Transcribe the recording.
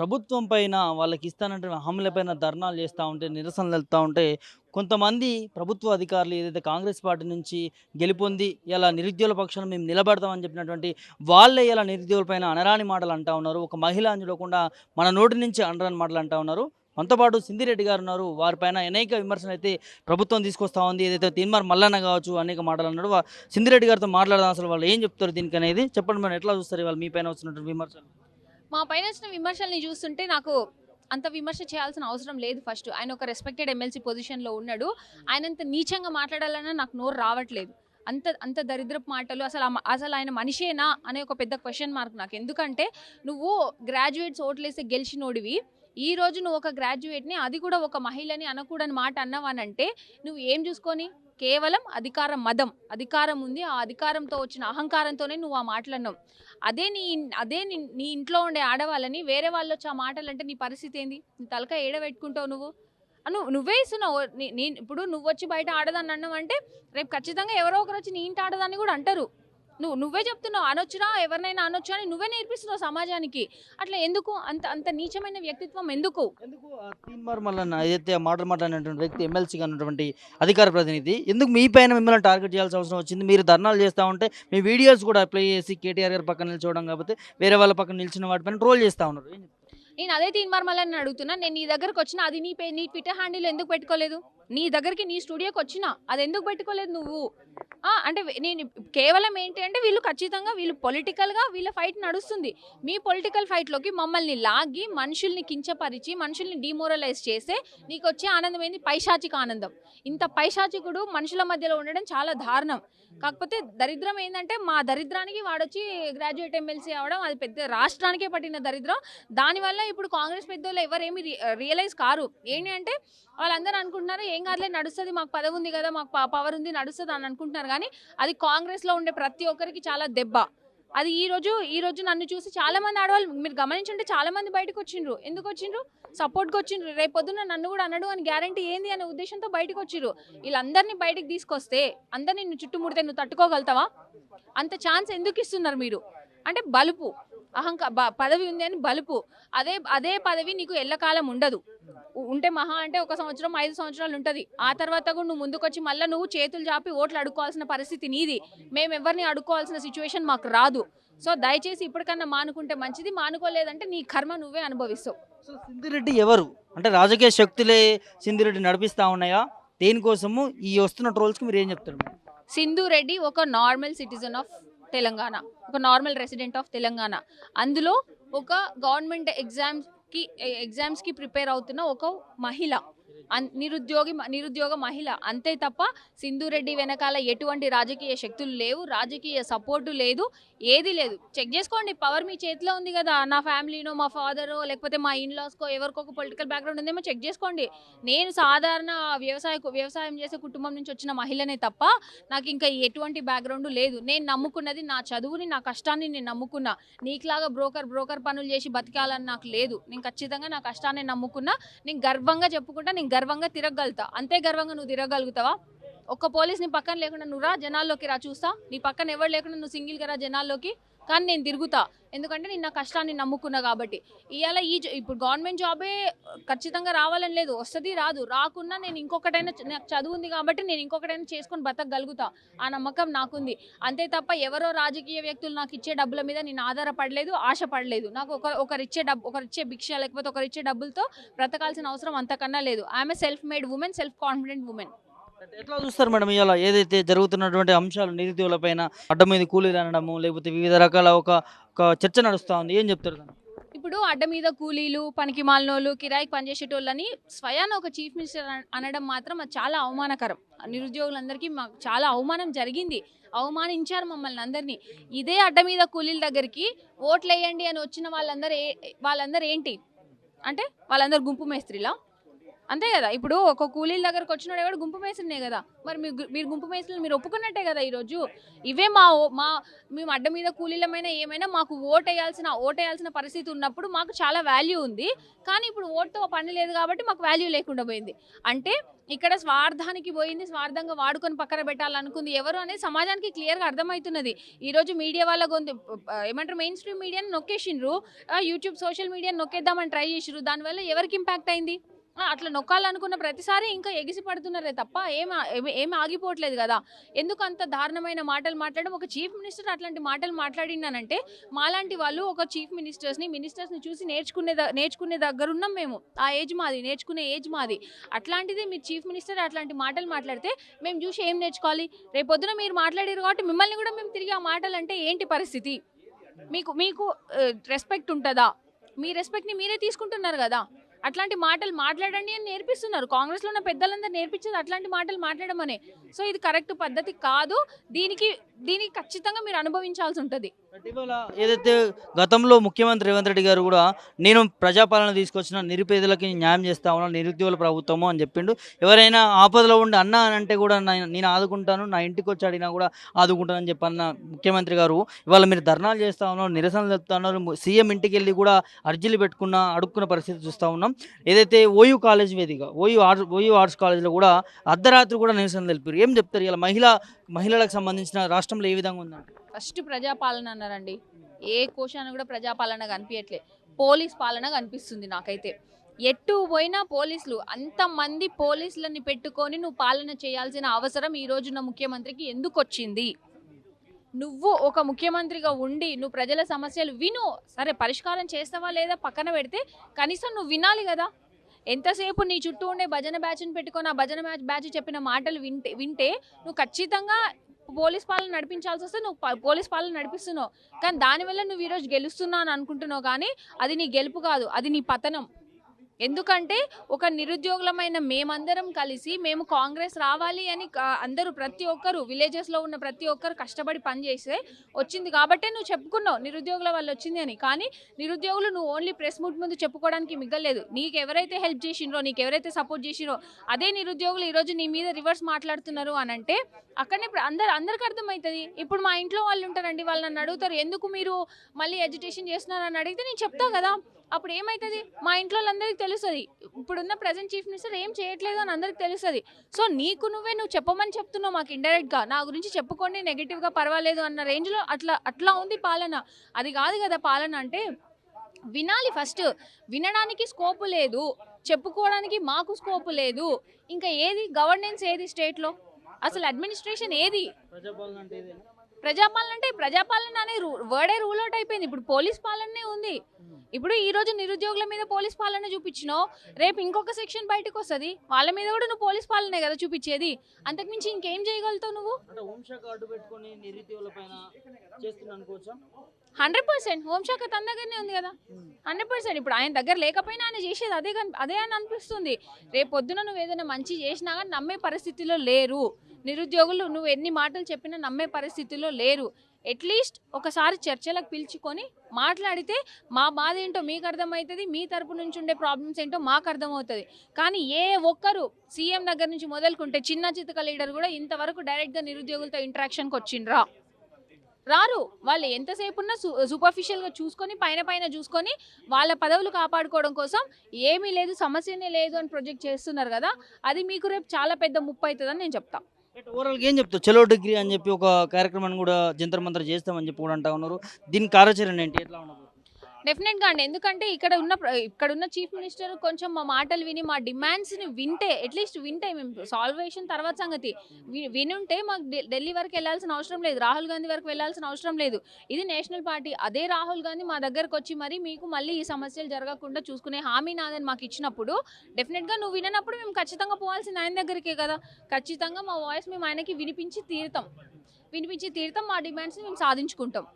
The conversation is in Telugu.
ప్రభుత్వం పైన వాళ్ళకి ఇస్తానంటున్న హామీలపైన ధర్నాలు చేస్తా ఉంటే, నిరసనలు తెలుపుతా ఉంటే, కొంతమంది ప్రభుత్వ అధికారులు ఏదైతే కాంగ్రెస్ పార్టీ నుంచి గెలుపొంది ఇలా నిరుద్యోగుల పక్షాన మేము నిలబడతామని చెప్పినటువంటి వాళ్ళే ఇలా నిరుద్యోగులపైన అనరాని మాటలు అంటా ఉన్నారు. ఒక మహిళ అని చూడకుండా మన నోటి నుంచి అనరాని మాటలు అంటా ఉన్నారు. మనతో పాటు సింధిరెడ్డి గారు ఉన్నారు. వారిపైన అనేక విమర్శలైతే ప్రభుత్వం తీసుకొస్తా ఉంది. ఏదైతే తీన్మార్ మల్లన్న కావచ్చు అనేక మాటలు అన్నాడు. సింధిరెడ్డి గారితో మాట్లాడదాం అసలు వాళ్ళు ఏం చెప్తారు దీనికనేది. చెప్పండి మేడం ఎట్లా చూస్తారు ఇవాళ మీ పైన వస్తున్నటువంటి విమర్శలు? మా పైనొచ్చిన విమర్శల్ని చూస్తుంటే నాకు అంత విమర్శ చేయాల్సిన అవసరం లేదు ఫస్ట్. ఆయన ఒక రెస్పెక్టెడ్ ఎమ్మెల్సీ పొజిషన్‌లో ఉన్నాడు. ఆయనంత నీచంగా మాట్లాడాలన్నా నాకు నోరు రావట్లేదు. అంత అంత దరిద్రపు మాటలు అసలు ఆయన మనిషేనా అనే ఒక పెద్ద క్వెషన్ మార్క్ నాకు. ఎందుకంటే నువ్వు గ్రాడ్యుయేట్స్ ఓట్లేసి గెలిచినోడివి. ఈరోజు నువ్వు ఒక గ్రాడ్యుయేట్‌ని, అది కూడా ఒక మహిళని అనకూడని మాట అన్నావనంటే నువ్వు ఏం చూసుకొని? కేవలం అధికారం మదం. అధికారం ఉంది. ఆ అధికారంతో వచ్చిన అహంకారంతోనే నువ్వు ఆ మాటలన్నావు. అదే నీ ఇంట్లో ఉండే ఆడవాళ్ళని వేరే వాళ్ళొచ్చి ఆ మాటలంటే నీ పరిస్థితి ఏంది? నీ తలకాయ ఏడ పెట్టుకుంటావు నువ్వు? నువ్వే ఇస్తున్నావు. ఇప్పుడు నువ్వొచ్చి బయట ఆడదాన్ని అన్నావంటే రేపు ఖచ్చితంగా ఎవరో ఒకరొచ్చి నీ ఇంటి ఆడదాన్ని కూడా అంటారు. నువ్వే చెప్తున్నావు అనొచ్చురా, ఎవరినైనా అనొచ్చు అని నువ్వే నేర్పిస్తున్నావు సమాజానికి. అట్లా ఎందుకు? అంత అంత నీచమైన వ్యక్తిత్వం ఎందుకు? ఎందుకు తీన్మార్ మల్లన్న ఏదైతే ఆ మాటలు మాట్లాడినటువంటి వ్యక్తి ఎమ్మెల్సీగా ఉన్నటువంటి అధికార ప్రతినిధి ఎందుకు మీ పైన మిమ్మల్ని టార్గెట్ చేయాల్సిన అవసరం వచ్చింది? మీరు ధర్నాలు చేస్తా ఉంటే మీ వీడియోస్ కూడా ప్లే చేసి కేటీఆర్ గారి పక్కన నిల్చోవడం కాకపోతే వేరే వాళ్ళ పక్కన నిలిచిన వాటిపైన ట్రోల్ చేస్తా ఉన్నారు. నేను అదే తీన్మార్ మల్లన్నని అడుగుతున్నా. నేను నీ దగ్గరకొచ్చినా అది నీ ట్విట్టర్ హ్యాండిల్ ఎందుకు పెట్టుకోలేదు? నీ దగ్గరికి నీ స్టూడియోకొచ్చినా అదెందుకు పెట్టుకోలేదు నువ్వు? అంటే నేను కేవలం ఏంటి అంటే వీళ్ళు పొలిటికల్‌గా వీళ్ళ ఫైట్ నడుస్తుంది. మీ పొలిటికల్ ఫైట్‌లోకి మమ్మల్ని లాగి, మనుషుల్ని కించపరిచి, మనుషుల్ని డీమోరలైజ్ చేస్తే నీకొచ్చే ఆనందం ఏంది? పైశాచిక ఆనందం. ఇంత పైశాచికుడు మనుషుల మధ్యలో ఉండడం చాలా దారుణం. కాకపోతే దరిద్రం ఏందంటే మా దరిద్రానికి వాడొచ్చి గ్రాడ్యుయేట్ ఎమ్మెల్సీ అవ్వడం అది పెద్ద రాష్ట్రానికే పట్టిన దరిద్రం. దానివల్ల ఇప్పుడు కాంగ్రెస్ పెద్దోళ్ళు ఎవరేమి రియలైజ్ కారు. ఏంటి అంటే వాళ్ళందరూ అనుకుంటున్నారు ఏం కాదులే నడుస్తది, మాకు పదవి ఉంది కదా, మాకు పవర్ ఉంది నడుస్తది అని అనుకుంటున్నారు. కానీ అది కాంగ్రెస్‌లో ఉండే ప్రతి ఒక్కరికి చాలా దెబ్బ. అది ఈ రోజు నన్ను చూసి చాలా మంది ఆడవాళ్ళు మీరు గమనించుంటే చాలా మంది బయటకొచ్చిండ్రు. ఎందుకొచ్చిండ్రు? సపోర్ట్‌కొచ్చిండ్రు. రేపొద్దున నన్ను కూడా అనడు అని గ్యారంటీ ఏంది అనే ఉద్దేశంతో బయటకొచ్చిర్రు. వీళ్ళందరిని బయటికి తీసుకొస్తే అందరిని నిన్ను చుట్టుముడితే నువ్వు తట్టుకోగలుగుతావా? అంత ఛాన్స్ ఎందుకిస్తున్నారు మీరు? అంటే బలుపు. పదవి ఉంది అని బలుపు. అదే పదవి నీకు ఎల్లకాలం ఉండదు. ఉంటే మహా అంటే 1 సంవత్సరం, 5 సంవత్సరాలు ఉంటది. ఆ తర్వాత కూడా నువ్వు ముందుకొచ్చి మళ్ళా నువ్వు చేతులు చాపి ఓట్లు అడుక్కోవాల్సిన పరిస్థితి నీది. మేమెవ్వరిని అడుక్కోవాల్సిన సిచ్యువేషన్ మాకు రాదు. సో దయచేసి ఇప్పటికన్నా మానుకుంటే మంచిది. మానుకోలేదంటే నీ కర్మ నువ్వే అనుభవిస్తావు. అసలు సింధిరెడ్డి ఎవరు? అంటే రాజకీయ శక్తులే సింధిరెడ్డి నడిపిస్తా ఉన్నాయా? దేనికోసము ఈ వస్తున్న ట్రోల్స్‌కి మీరేం చెప్తారు? సింధు రెడ్డి ఒక నార్మల్ సిటిజన్ ఆఫ్ తెలంగాణ. ఒక నార్మల్ రెసిడెంట్ ఆఫ్ తెలంగాణ. అందులో ఒక గవర్నమెంట్ ఎగ్జామ్స్‌కి ప్రిపేర్ అవుతున్న ఒక మహిళ. నిరుద్యోగ మహిళ. అంతే తప్ప సింధు రెడ్డి వెనకాల ఎటువంటి రాజకీయ శక్తులు లేవు. రాజకీయ సపోర్టు లేదు. ఏది లేదు. చెక్ చేసుకోండి. పవర్ మీ చేతిలో ఉంది కదా! నా ఫ్యామిలీనో, మా ఫాదరో లేకపోతే మా ఇన్‌లాస్‌కో ఎవరికో ఒక పొలిటికల్ బ్యాక్‌గ్రౌండ్ ఉందేమో చెక్ చేసుకోండి. నేను సాధారణ వ్యవసాయం చేసే కుటుంబం నుంచి వచ్చిన మహిళనే తప్ప నాకు ఇంకా ఎటువంటి బ్యాక్‌గ్రౌండ్ లేదు. నేను నమ్ముకున్నది నా చదువుని, నా కష్టాన్ని నేను నమ్ముకున్నా. నీకులాగా బ్రోకర్ పనులు చేసి బతకాలని నాకు లేదు. నేను ఖచ్చితంగా నా కష్టాన్ని నమ్ముకున్నా. నేను గర్వంగా చెప్పుకుంటా. నేను గర్వంగా తిరగలుగుతా. అంతే గర్వంగా నువ్వు తిరగలుగుతావా? ఒక్క పోలీస్ నీ పక్కన లేకుండా నువ్వు రా, జనాల్లోకి రా చూస్తా. నీ పక్కన ఎవరు లేకుండా నువ్వు సింగిల్‌గా రా జనాల్లోకి. కానీ నేను తిరుగుతా. ఎందుకంటే నేను నా కష్టాన్ని నమ్ముకున్నా కాబట్టి. ఇయాల ఇప్పుడు గవర్నమెంట్ జాబే ఖచ్చితంగా రావాలని లేదు. వస్తది, రాదు. రాకున్నా నేను ఇంకొకటైనా నాకు చదువు ఉంది కాబట్టి నేను ఇంకొకటైనా చేసుకొని బతకగలుగుతా. ఆ నమ్మకం నాకుంది. అంతే తప్ప ఎవరో రాజకీయ వ్యక్తులు నాకు ఇచ్చే డబ్బుల మీద నేను ఆధారపడలేదు, ఆశపడలేదు. నాకు ఒకరిచ్చే భిక్ష లేకపోతే ఒకరిచ్చే డబ్బులతో బ్రతకాల్సిన అవసరం అంతకన్నా లేదు. I am a self made women, self confident women. అంటే ఎట్లా చూస్తారు మేడం ఇయాల ఏదైతే జరుగుతున్నటువంటి అంశాలు నిరుద్యోగుల పైన అడ్డ మీద కూలీలు అనడము, లేకపోతే వివిధ రకాల ఒక ఒక చర్చ నడుస్తా ఉంది. ఏం చెప్తారు దానికి? ఇప్పుడు అడ్డ మీద కూలీలు, పనికిమాలినోళ్ళు, కిరాయికి పనిచేసేటోళ్ళని స్వయాన ఒక చీఫ్ మినిస్టర్ అనడం మాత్రం అది చాలా అవమానకరం. నిరుద్యోగులందరికీ మాకు చాలా అవమానం జరిగింది. అవమానించారు మమ్మల్ని అందరినీ. ఇదే అడ్డ మీద కూలీల దగ్గరికి ఓట్లేయండి అని వచ్చిన వాళ్ళందరూ ఏంటి? అంటే వాళ్ళందరూ గుంపు మేస్త్రీలా? అంతే కదా. ఇప్పుడు ఒక కూలీల దగ్గరకు వచ్చినోడు ఎవడు గుంపు మేస్త్రినే కదా. మరి మీరు గుంపు మేస్త్రులు మీరు ఒప్పుకున్నట్టే కదా ఈరోజు. ఇవే మా మేము అడ్డ మీద కూలీలమైనా ఏమైనా మాకు ఓటేయాల్సిన పరిస్థితి ఉన్నప్పుడు మాకు చాలా వాల్యూ ఉంది. కానీ ఇప్పుడు ఓటుతో పని లేదు కాబట్టి మాకు వాల్యూ లేకుండా పోయింది. అంటే ఇక్కడ స్వార్థానికి పోయింది, స్వార్థంగా వాడుకొని పక్కన పెట్టాలనుకుంది ఎవరు అనేది సమాజానికి క్లియర్గా అర్థమవుతున్నది. ఈరోజు మీడియా వాళ్ళ ఏమంటారు మెయిన్ స్ట్రీమ్ మీడియాని నొక్కేసిండ్రు, యూట్యూబ్ సోషల్ మీడియాని నొక్కేద్దామని ట్రై చేసిర్రు. దానివల్ల ఎవరికి ఇంపాక్ట్ అయింది? అట్లా నొక్కాలనుకున్న ప్రతిసారి ఇంకా ఎగిసి పడుతున్నారే తప్ప ఏం ఆగిపోవట్లేదు కదా. ఎందుకు అంత దారుణమైన మాటలు మాట్లాడడం? ఒక చీఫ్ మినిస్టర్ అట్లాంటి మాటలు మాట్లాడినానంటే మాలాంటి వాళ్ళు ఒక చీఫ్ మినిస్టర్స్ని చూసి నేర్చుకునే దగ్గర ఉన్నాం మేము. ఆ ఏజ్ మాది, నేర్చుకునే ఏజ్ మాది. అట్లాంటిది మీరు చీఫ్ మినిస్టర్ అట్లాంటి మాటలు మాట్లాడితే మేము చూసి ఏం నేర్చుకోవాలి? రేపొద్దున మీరు మాట్లాడారు కాబట్టి మిమ్మల్ని కూడా మేము తిరిగి ఆ మాటలు అంటే ఏంటి పరిస్థితి? మీకు రెస్పెక్ట్ ఉంటుందా? మీ రెస్పెక్ట్ని మీరే తీసుకుంటున్నారు కదా. అట్లాంటి మాటలు మాట్లాడండి అని నేర్పిస్తున్నారు. కాంగ్రెస్లో ఉన్న పెద్దలందరూ నేర్పించేది అట్లాంటి మాటలు మాట్లాడమనే. సో ఇది కరెక్ట్ పద్ధతి కాదు. దీనికి ఖచ్చితంగా మీరు అనుభవించాల్సి ఉంటుంది. ఇటీవల ఏదైతే గతంలో ముఖ్యమంత్రి రేవంత్ రెడ్డి గారు కూడా నేను ప్రజాపాలన తీసుకొచ్చిన నిరుపేదలకి న్యాయం చేస్తా ఉన్నా నిరుద్యోగుల ప్రభుత్వము అని చెప్పిండు. ఎవరైనా ఆపదలో ఉండి అన్నా అని అంటే కూడా నేను ఆదుకుంటాను, నా ఇంటికి వచ్చి అడిగినా కూడా ఆదుకుంటానని చెప్పన్న ముఖ్యమంత్రి గారు ఇవాళ మీరు ధర్నాలు చేస్తూ ఉన్నారు, నిరసనలు చెప్తా ఉన్నారు, సీఎం ఇంటికి వెళ్ళి కూడా అర్జీలు అడుక్కున్న పరిస్థితి చూస్తూ ఉన్నాం. ఏదైతే ఓయూ కాలేజ్ వేదిక ఓయూ ఆర్ట్స్ కాలేజ్లో కూడా అర్ధరాత్రి కూడా నిరసన తెలిపారు. ఏం చెప్తారు ఇలా మహిళలకు సంబంధించిన రాష్ట్రంలో ఏ విధంగా ఉందంటే? ఫస్ట్ ప్రజాపాలన అన్నారండి. ఏ కోశాన కూడా ప్రజాపాలన కనిపించట్లే, పోలీస్ పాలన కనిపిస్తుంది నాకైతే. ఎటు పోయినా పోలీసులు, అంతమంది పోలీసులని పెట్టుకొని నువ్వు పాలన చేయాల్సిన అవసరం ఈ రోజున్న ముఖ్యమంత్రికి ఎందుకు వచ్చింది? నువ్వు ఒక ముఖ్యమంత్రిగా ఉండి నువ్వు ప్రజల సమస్యలు విను, సరే పరిష్కారం చేస్తావా లేదా పక్కన పెడితే కనీసం నువ్వు వినాలి కదా. ఎంతసేపు నీ చుట్టూ ఉండే భజన బ్యాచ్ని పెట్టుకొని ఆ భజన బ్యాచ్ చెప్పిన మాటలు వింటే నువ్వు ఖచ్చితంగా పోలీస్ పాలన నడిపించాల్సి వస్తే నువ్వు పోలీస్ పాలన నడిపిస్తున్నావు. కానీ దానివల్ల నువ్వు ఈరోజు గెలుస్తున్నావు అని అనుకుంటున్నావు, కానీ అది నీ గెలుపు కాదు, అది నీ పతనం. ఎందుకంటే ఒక నిరుద్యోగులమైన మేమందరం కలిసి మేము కాంగ్రెస్ రావాలి అని అందరూ ప్రతి ఒక్కరు విలేజెస్లో ఉన్న ప్రతి ఒక్కరు కష్టపడి పనిచేస్తే వచ్చింది కాబట్టే నువ్వు చెప్పుకున్నావు నిరుద్యోగుల వల్ల వచ్చింది అని. కానీ నిరుద్యోగులు నువ్వు ఓన్లీ ప్రెస్ మీట్ ముందు చెప్పుకోవడానికి మిగలేదు. నీకు ఎవరైతే హెల్ప్ చేసినరో, నీకు ఎవరైతే సపోర్ట్ చేసిరో అదే నిరుద్యోగులు ఈరోజు నీ మీద రివర్స్ మాట్లాడుతున్నారు అని అంటే అక్కడనే అందరికి అర్థమవుతుంది. ఇప్పుడు మా ఇంట్లో వాళ్ళు ఉంటారండి, వాళ్ళు నన్ను అడుగుతారు ఎందుకు మీరు మళ్ళీ ఎడ్యుకేషన్ చేస్తున్నారు అని అడిగితే నేను చెప్తా కదా. అప్పుడు ఏమవుతుంది? మా ఇంట్లో వాళ్ళందరికీ తెలుస్తుంది ఇప్పుడున్న ప్రజెంట్ చీఫ్ మినిస్టర్ ఏం చేయట్లేదు అని అందరికి తెలుస్తుంది. సో నువ్వు చెప్పమని చెప్తున్నావు మాకు ఇండైరెక్ట్గా, నా గురించి చెప్పుకోండి నెగిటివ్గా పర్వాలేదు అన్న రేంజ్లో అట్లా ఉంది పాలన. అది కాదు కదా పాలన అంటే. వినాలి ఫస్ట్, వినడానికి స్కోపు లేదు, చెప్పుకోవడానికి మాకు స్కోపు లేదు. ఇంకా ఏది గవర్నెన్స్ ఏది స్టేట్లో? అసలు అడ్మినిస్ట్రేషన్ ఏది? ప్రజాపాలన అనే వర్డే రూల్ అవుట్ అయిపోయింది. ఇప్పుడు పోలీస్ పాలనే ఉంది. ఇప్పుడు ఈ రోజు నిరుద్యోగుల మీద పోలీస్ పాలన చూపించినావు, రేపు ఇంకొక సెక్షన్ బయటకు వస్తుంది, వాళ్ళ మీద కూడా నువ్వు పోలీస్ పాలనే కదా చూపించేది. అంతకుమించి ఇంకేం చేయగలుగుతావు నువ్వు? 100% హోంశాఖ తన దగ్గరనే ఉంది కదా. 100% ఇప్పుడు ఆయన దగ్గర లేకపోయినా ఆయన చేసేది అదే అని అనిపిస్తుంది. రేపు పొద్దున నువ్వు ఏదైనా మంచి చేసినా కానీ నమ్మే పరిస్థితిలో లేరు నిరుద్యోగులు. నువ్వు ఎన్ని మాటలు చెప్పినా నమ్మే పరిస్థితిలో లేరు. అట్లీస్ట్ ఒకసారి చర్చలకు పిలుచుకొని మాట్లాడితే మా బాధ ఏంటో మీకు అర్థమవుతుంది, మీ తరపు నుంచి ఉండే ప్రాబ్లమ్స్ ఏంటో మాకు అర్థమవుతుంది. కానీ ఏ ఒక్కరు సీఎం దగ్గర నుంచి మొదలుకుంటే చిన్న చితక లీడర్ కూడా ఇంతవరకు డైరెక్ట్గా నిరుద్యోగులతో ఇంటరాక్షన్కి వచ్చిండ్రా? రారు. వాళ్ళు ఎంతసేపు ఉన్నా సూపర్ఫిషియల్గా చూసుకొని పైన చూసుకొని వాళ్ళ పదవులు కాపాడుకోవడం కోసం ఏమీ లేదు, సమస్యనే లేదు అని ప్రొజెక్ట్ చేస్తున్నారు కదా. అది మీకు రేపు చాలా పెద్ద ముప్పు అవుతుందని నేను చెప్తా. ఓవరాల్గా ఏం చెప్తావు? చలో డిగ్రీ అని చెప్పి ఒక కార్యక్రమాన్ని కూడా జంతర్ మంతర్ చేస్తామని చెప్పి కూడా అంటా ఉన్నారు. దీని కార్యాచరణ ఏంటి, ఎట్లా ఉండదు? డెఫినెట్గా అండి. ఎందుకంటే ఇక్కడున్న చీఫ్ మినిస్టర్ కొంచెం మా మాటలు విని మా డిమాండ్స్ని వింటే, అట్లీస్ట్ వింటే, మేము సాల్వేషన్ తర్వాత సంగతి వినుంటే మాకు ఢిల్లీ వరకు వెళ్ళాల్సిన అవసరం లేదు, రాహుల్ గాంధీ వరకు వెళ్ళాల్సిన అవసరం లేదు. ఇది నేషనల్ పార్టీ. అదే రాహుల్ గాంధీ మా దగ్గరకు వచ్చి మరి మీకు మళ్ళీ ఈ సమస్యలు జరగకుండా చూసుకునే హామీ నాదని మాకు ఇచ్చినప్పుడు డెఫినెట్గా నువ్వు వినప్పుడు మేము ఖచ్చితంగా పోవాల్సింది ఆయన దగ్గరికే కదా. ఖచ్చితంగా మా వాయిస్ మేము ఆయనకి వినిపించి తీరుతాం, మా డిమాండ్స్ని మేము సాధించుకుంటాం.